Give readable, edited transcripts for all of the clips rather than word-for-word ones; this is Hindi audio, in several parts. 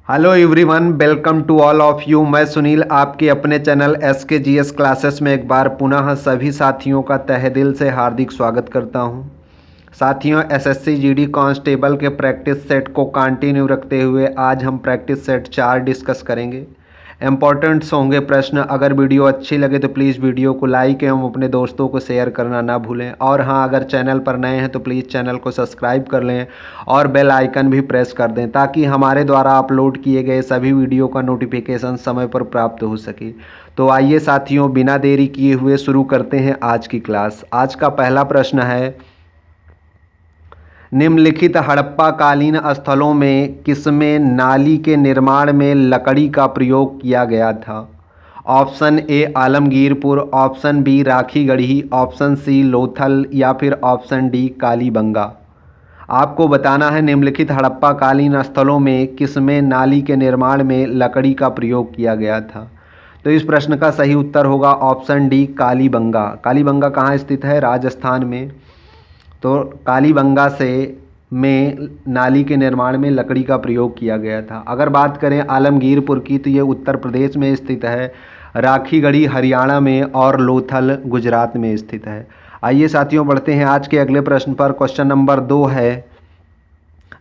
Hello everyone, welcome to all of you. मैं सुनील आपके अपने चैनल SKGS क्लासेस में एक बार पुनः सभी साथियों का तहे दिल से हार्दिक स्वागत करता हूं। साथियों, SSC GD कांस्टेबल के प्रैक्टिस सेट को कंटिन्यू रखते हुए आज हम प्रैक्टिस सेट 4 डिस्कस करेंगे। इम्पॉर्टेंट्स होंगे प्रश्न। अगर वीडियो अच्छी लगे तो प्लीज़ वीडियो को लाइक एवं अपने दोस्तों को शेयर करना ना भूलें। और हाँ, अगर चैनल पर नए हैं तो प्लीज़ चैनल को सब्सक्राइब कर लें और बेल आइकन भी प्रेस कर दें ताकि हमारे द्वारा अपलोड किए गए सभी वीडियो का नोटिफिकेशन समय पर प्राप्त हो सके। तो आइए साथियों, बिना देरी किए हुए शुरू करते हैं आज की क्लास। आज का पहला प्रश्न है, निम्नलिखित हड़प्पा कालीन स्थलों में किसमें नाली के निर्माण में लकड़ी का प्रयोग किया गया था? Option A Alamgirpur, option B Rakhigarhi, option C Lothal या फिर ऑप्शन डी कालीबंगा। आपको बताना है निम्नलिखित हड़प्पा कालीन स्थलों में किसमें नाली के निर्माण में लकड़ी का प्रयोग किया गया था। तो इस प्रश्न का सही उत्तर होगा ऑप्शन डी कालीबंगा। कालीबंगा कहाँ स्थित है? राजस्थान में। तो कालीबंगा से में नाली के निर्माण में लकड़ी का प्रयोग किया गया था। अगर बात करें आलमगीरपुर की तो ये उत्तर प्रदेश में स्थित है, राखीगढ़ी हरियाणा में और लोथल गुजरात में स्थित है। आइए साथियों, बढ़ते हैं आज के अगले प्रश्न पर। क्वेश्चन नंबर 2 है,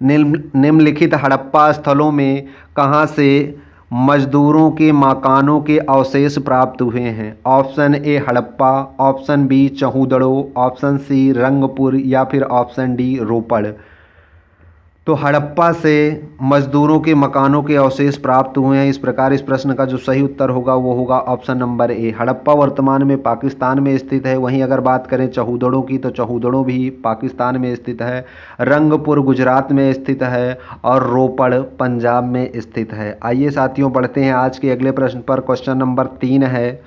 निम्नलिखित हड़प्पा स्थलों में कहाँ से मजदूरों के मकानों के अवशेष प्राप्त हुए हैं? Option A Harappa, option B Chanhudaro, option C Rangpur या फिर ऑप्शन डी रोपड़। तो हड़प्पा से मजदूरों के मकानों के अवशेष प्राप्त हुए हैं। इस प्रकार इस प्रश्न का जो सही उत्तर होगा वो होगा ऑप्शन नंबर ए। हड़प्पा वर्तमान में पाकिस्तान में स्थित है। वहीं अगर बात करें चहूदड़ों की तो चहूदड़ों भी पाकिस्तान में स्थित है, रंगपुर गुजरात में स्थित है और रोपड़ पंजाब में स्थित है। आइए साथियों, बढ़ते हैं आज के अगले प्रश्न पर। क्वेश्चन नंबर 3 है,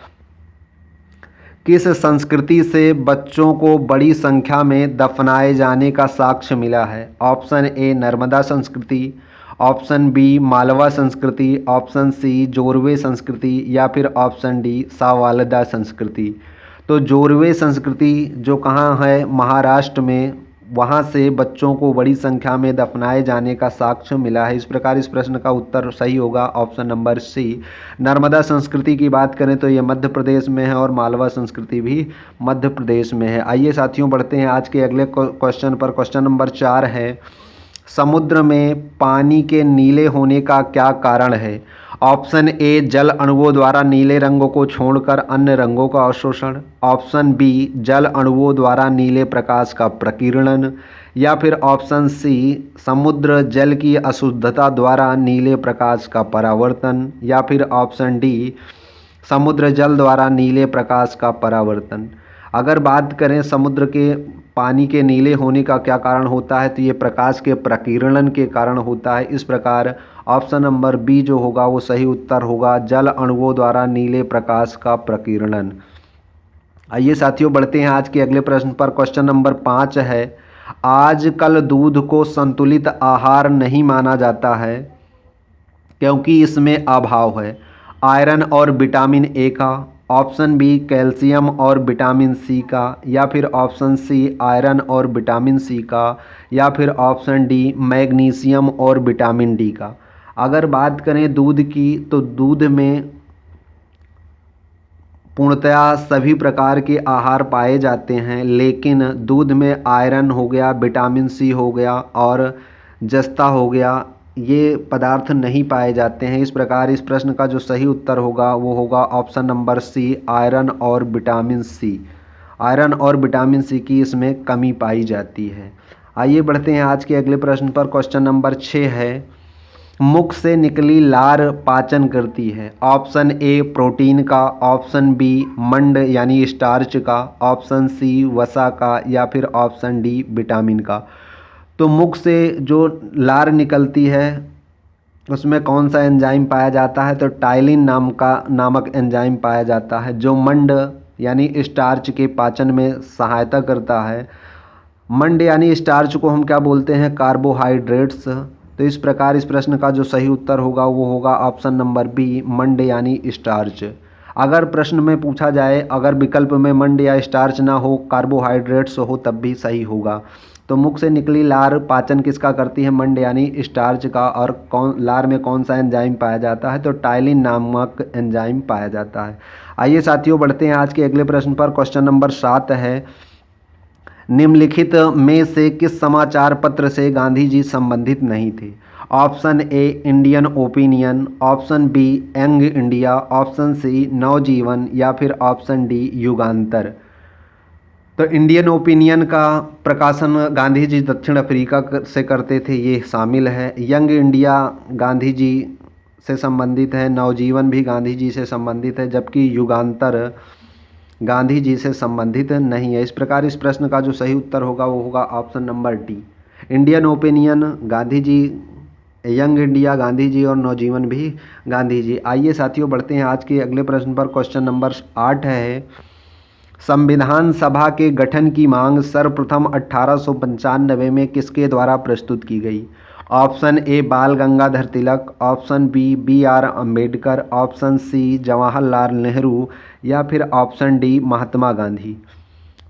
किस संस्कृति से बच्चों को बड़ी संख्या में दफनाए जाने का साक्ष्य मिला है? ऑप्शन ए नर्मदा संस्कृति, ऑप्शन बी मालवा संस्कृति, ऑप्शन सी जोरवे संस्कृति या फिर ऑप्शन डी सावालदा संस्कृति। तो जोरवे संस्कृति जो कहाँ है? महाराष्ट्र में। वहाँ से बच्चों को बड़ी संख्या में दफनाए जाने का साक्ष्य मिला है। इस प्रकार इस प्रश्न का उत्तर सही होगा ऑप्शन नंबर सी। नर्मदा संस्कृति की बात करें तो ये मध्य प्रदेश में है और मालवा संस्कृति भी मध्य प्रदेश में है। आइए साथियों, बढ़ते हैं आज के अगले क्वेश्चन पर। क्वेश्चन नंबर 4 है, समुद्र में पानी के नीले होने का क्या कारण है? ऑप्शन ए जल अणुओं द्वारा नीले रंगों को छोड़कर अन्य रंगों का अवशोषण, ऑप्शन बी जल अणुओं द्वारा नीले प्रकाश का प्रकीर्णन या फिर ऑप्शन सी समुद्र जल की अशुद्धता द्वारा नीले प्रकाश का परावर्तन या फिर ऑप्शन डी समुद्र जल द्वारा नीले प्रकाश का परावर्तन। अगर बात करें समुद्र के पानी के नीले होने का क्या कारण होता है तो ये प्रकाश के प्रकीर्णन के कारण होता है। इस प्रकार ऑप्शन नंबर बी जो होगा वो सही उत्तर होगा, जल अणुओं द्वारा नीले प्रकाश का प्रकीर्णन। आइए साथियों, बढ़ते हैं आज के अगले प्रश्न पर। क्वेश्चन नंबर 5 है, आजकल दूध को संतुलित आहार नहीं माना जाता है क्योंकि इसमें अभाव है आयरन और विटामिन ए का, ऑप्शन बी कैल्शियम और विटामिन सी का या फिर ऑप्शन सी आयरन और विटामिन सी का या फिर ऑप्शन डी मैग्नीशियम और विटामिन डी का। अगर बात करें दूध की तो दूध में पूर्णतया सभी प्रकार के आहार पाए जाते हैं, लेकिन दूध में आयरन हो गया, विटामिन सी हो गया और जस्ता हो गया, ये पदार्थ नहीं पाए जाते हैं। इस प्रकार इस प्रश्न का जो सही उत्तर होगा वो होगा ऑप्शन नंबर सी आयरन और विटामिन सी। आयरन और विटामिन सी की इसमें कमी पाई जाती है। आइए बढ़ते हैं आज के अगले प्रश्न पर। क्वेश्चन नंबर 6 है, मुख से निकली लार पाचन करती है? ऑप्शन ए प्रोटीन का, ऑप्शन बी मंड यानी स्टार्च का, ऑप्शन सी वसा का या फिर ऑप्शन डी विटामिन का। तो मुख से जो लार निकलती है उसमें कौन सा एंजाइम पाया जाता है? तो टाइलिन नामक एंजाइम पाया जाता है जो मंड यानी स्टार्च के पाचन में सहायता करता है। मंड यानी स्टार्च को हम क्या बोलते हैं? कार्बोहाइड्रेट्स। तो इस प्रकार इस प्रश्न का जो सही उत्तर होगा वो होगा ऑप्शन नंबर बी मंड यानी स्टार्च। अगर प्रश्न में पूछा जाए, अगर विकल्प में मंड या स्टार्च ना हो, कार्बोहाइड्रेट्स हो, तब भी सही होगा। तो मुख से निकली लार पाचन किसका करती है? मंड यानी स्टार्च का। और लार में कौन सा एंजाइम पाया जाता है? तो टाइलिन नामक एंजाइम पाया जाता है। आइए साथियों बढ़ते हैं आज के अगले प्रश्न पर। क्वेश्चन नंबर 7 है, निम्नलिखित में से किस समाचार पत्र से गांधी जी संबंधित नहीं थे? Option A Indian Opinion, option B Young India, option C Navjivan या फिर ऑप्शन डी युगांतर। तो इंडियन ओपिनियन का प्रकाशन गांधी जी दक्षिण अफ्रीका से करते थे, ये शामिल है। यंग इंडिया गांधी जी से संबंधित है, नवजीवन भी गांधी जी से संबंधित है, जबकि युगांतर गांधी जी से संबंधित नहीं है। इस प्रकार इस प्रश्न का जो सही उत्तर होगा वो होगा option number D. Indian Opinion Gandhi ji, Young India Gandhi ji और नवजीवन भी गांधी जी। आइए साथियों बढ़ते हैं आज के अगले प्रश्न पर। क्वेश्चन नंबर 8 है, संविधान सभा के गठन की मांग सर्वप्रथम 1895 में किसके द्वारा प्रस्तुत की गई? Option A Bal Gangadhar Tilak, option B B R Ambedkar, option C Jawaharlal Nehru या फिर ऑप्शन डी महात्मा गांधी।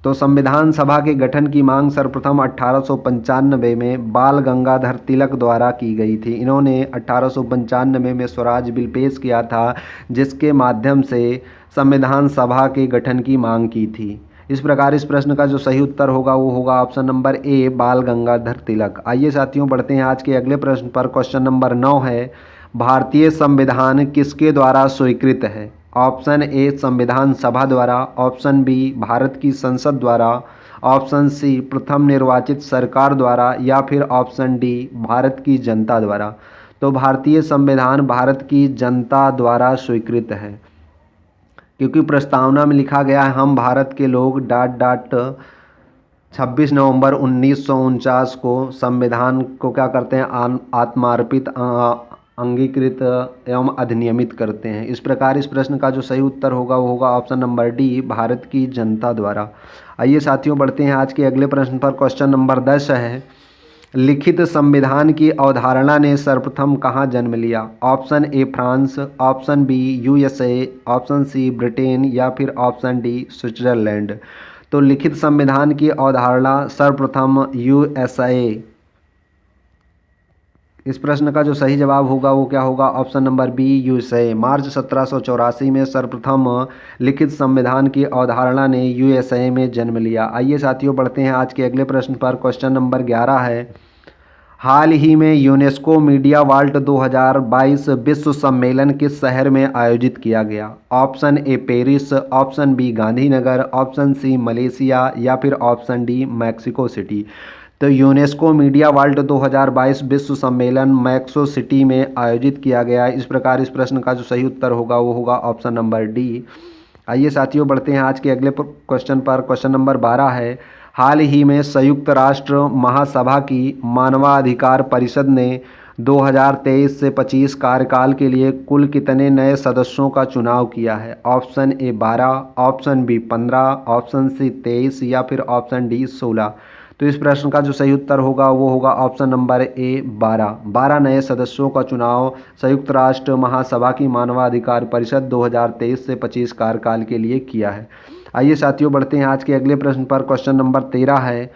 तो संविधान सभा के गठन की मांग सर्वप्रथम 1895 में बाल गंगाधर तिलक द्वारा की गई थी। इन्होंने 1895 में स्वराज बिल पेश किया था, जिसके माध्यम से संविधान सभा के गठन की मांग की थी। इस प्रकार इस प्रश्न का जो सही उत्तर होगा वो होगा option number A Bal Gangadhar तिलक। आइए साथियों बढ़ते हैं आज के अगले प्रश्न पर। क्वेश्चन नंबर 9 है, भारतीय संविधान किसके द्वारा स्वीकृत है? ऑप्शन ए संविधान सभा द्वारा, ऑप्शन बी भारत की संसद द्वारा, ऑप्शन सी प्रथम निर्वाचित सरकार द्वारा या फिर ऑप्शन डी भारत की जनता द्वारा। तो भारतीय संविधान भारत की जनता द्वारा स्वीकृत है, क्योंकि प्रस्तावना में लिखा गया है हम भारत के लोग ... 26 नवंबर 1949 को संविधान को क्या करते हैं? आत्मार्पित, अंगीकृत एवं अधिनियमित करते हैं। इस प्रकार इस प्रश्न का जो सही उत्तर होगा वो होगा ऑप्शन नंबर डी भारत की जनता द्वारा। आइए साथियों बढ़ते हैं आज के अगले प्रश्न पर। क्वेश्चन नंबर 10 है, लिखित संविधान की अवधारणा ने सर्वप्रथम कहाँ जन्म लिया? Option A France, option B USA, option C Britain या फिर ऑप्शन डी स्विट्जरलैंड। तो लिखित संविधान की अवधारणा सर्वप्रथम यूएसए। इस प्रश्न का जो सही जवाब होगा वो क्या होगा? Option number B USA. March 1784 में सर्वप्रथम लिखित संविधान की अवधारणा ने यूएसए में जन्म लिया। आइए साथियों बढ़ते हैं आज के अगले प्रश्न पर। क्वेश्चन नंबर 11 है, हाल ही में यूनेस्को मीडिया वर्ल्ड 2022 विश्व सम्मेलन किस शहर में आयोजित किया गया? Option A Paris, option B Gandhinagar, option C Malaysia या फिर ऑप्शन डी मैक्सिको सिटी। तो यूनेस्को मीडिया वर्ल्ड 2022 विश्व सम्मेलन मैक्सिको सिटी में आयोजित किया गया। इस प्रकार इस प्रश्न का जो सही उत्तर होगा वो होगा ऑप्शन नंबर डी। आइए साथियों बढ़ते हैं आज के अगले क्वेश्चन पर। क्वेश्चन नंबर 12 है, हाल ही में संयुक्त राष्ट्र महासभा की मानवाधिकार परिषद ने 2023 से 25 कार्यकाल के लिए कुल कितने नए सदस्यों का चुनाव किया है? Option A 12, option B 15, option C 23 या फिर ऑप्शन डी 16। तो इस प्रश्न का जो सही उत्तर होगा वो होगा ऑप्शन नंबर ए 12। 12 नए सदस्यों का चुनाव संयुक्त राष्ट्र महासभा की मानवाधिकार परिषद 2023 से 25 कार्यकाल के लिए किया है। आइए साथियों बढ़ते हैं आज के अगले प्रश्न पर। क्वेश्चन नंबर 13 है,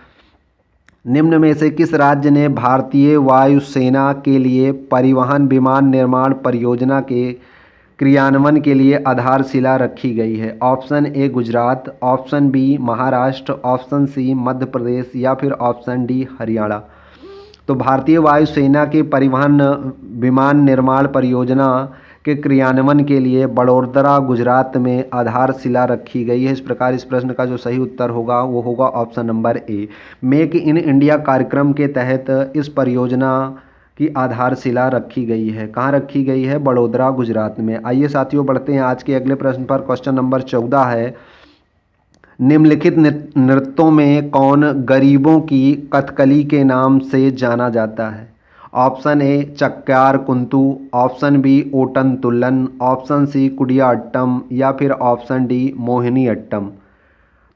निम्न में से किस राज्य ने भारतीय वायुसेना के लिए परिवहन विमान निर्माण परियोजना के क्रियान्वयन के लिए आधारशिला रखी गई है? Option A Gujarat, option B Maharashtra, option C Madhya Pradesh या फिर ऑप्शन डी हरियाणा। तो भारतीय वायुसेना के परिवहन विमान निर्माण परियोजना के क्रियान्वयन के लिए बड़ौदरा गुजरात में आधारशिला रखी गई है। इस प्रकार इस प्रश्न का जो सही उत्तर होगा वो होगा option number A. Make in India कार्यक्रम के तहत इस परियोजना की आधारशिला रखी गई है। कहाँ रखी गई है? बड़ौदरा गुजरात में। आइए साथियों बढ़ते हैं आज के अगले प्रश्न पर। क्वेश्चन नंबर 14 है, निम्नलिखित नृत्यों में कौन गरीबों की कथकली के नाम से जाना जाता है? Option A Chakyar Koothu, option B Ottan Thullal, option C Koodiyattam या फिर ऑप्शन डी मोहिनी अट्टम।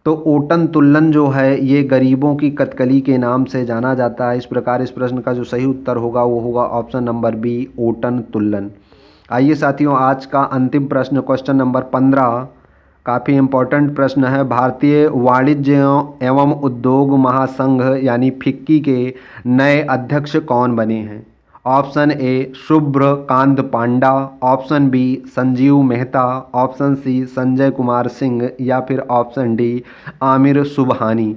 तो ओटन तुल्लन जो है ये गरीबों की कथकली के नाम से जाना जाता है। इस प्रकार इस प्रश्न का जो सही उत्तर होगा वो होगा ऑप्शन नंबर बी ओटन तुल्लन। आइए साथियों आज का अंतिम प्रश्न क्वेश्चन नंबर 15, काफ़ी इम्पोर्टेंट प्रश्न है। भारतीय वाणिज्य एवं उद्योग महासंघ यानी फिक्की के नए अध्यक्ष कौन बने हैं? Option A Shubhra Kant Panda, option B Sanjeev Mehta, option C Sanjay Kumar Singh या फिर ऑप्शन डी आमिर सुबहानी।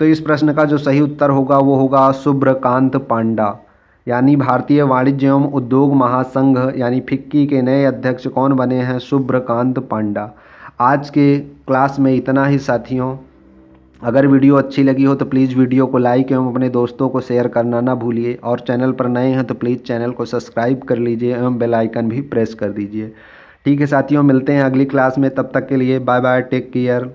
तो इस प्रश्न का जो सही उत्तर होगा वो होगा शुभ्र कांत पांडा। यानी भारतीय वाणिज्य एवं उद्योग महासंघ यानी फिक्की के नए अध्यक्ष कौन बने हैं? शुभ्र कांत पांडा। आज के क्लास में इतना ही साथियों। अगर वीडियो अच्छी लगी हो तो प्लीज़ वीडियो को लाइक एवं अपने दोस्तों को शेयर करना ना भूलिए, और चैनल पर नए हैं तो प्लीज़ चैनल को सब्सक्राइब कर लीजिए एवं बेल आइकन भी प्रेस कर दीजिए। ठीक है साथियों, मिलते हैं अगली क्लास में। तब तक के लिए बाय बाय, टेक केयर।